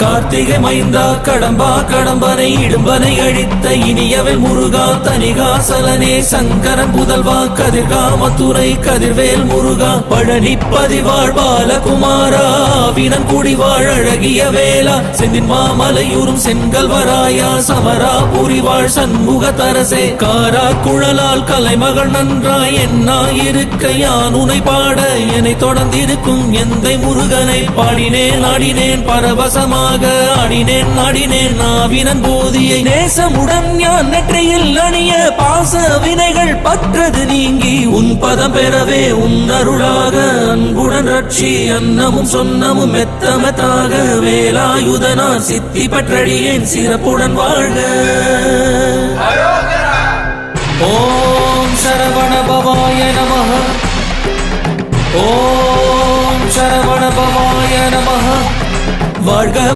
கார்த்திகை மைந்தா கடம்பா கடம்பனை இடும்பனை அழித்த இனியவன் முருகா தனிகாசலனே சங்கரன் புதல்வா கதிர்கா மதுரை கதிர்வேல் முருகா பழனி பதிவாழ் பாலகுமாரா வினன் குடிவாழ் அழகிய வேளா செந்தின் மாமலையூரும் செங்கல்வராயா சமரா புரிவாழ் சண்முக தரசே காரா குழலால் கலைமகள் நன்றாய் என்னாயிருக்க யான் உனை பாட என்னை தொடர்ந்திருக்கும் எந்தை முருகனை பாடினேன் ஆடினேன் பரவசமாக ஆடினேன் நாடினேன் நாவினன் போதியை நேசமுடன் ஞான் நெற்றியில் அணிய பாச வினைகள் பற்றது நீங்கி உன் பதம் பெறவே உன் அருளாக அன்புடன் ரட்சி அன்னமும் சொன்னமும் மெத்தமத்தாக வேலாயுதனார் சித்தி பற்றடியேன் சிறப்புடன் வாழ்க. ஓம் சரவண பவாய நமஹ. ஓம் சரவண பவாய நமஹ. வாழ்க.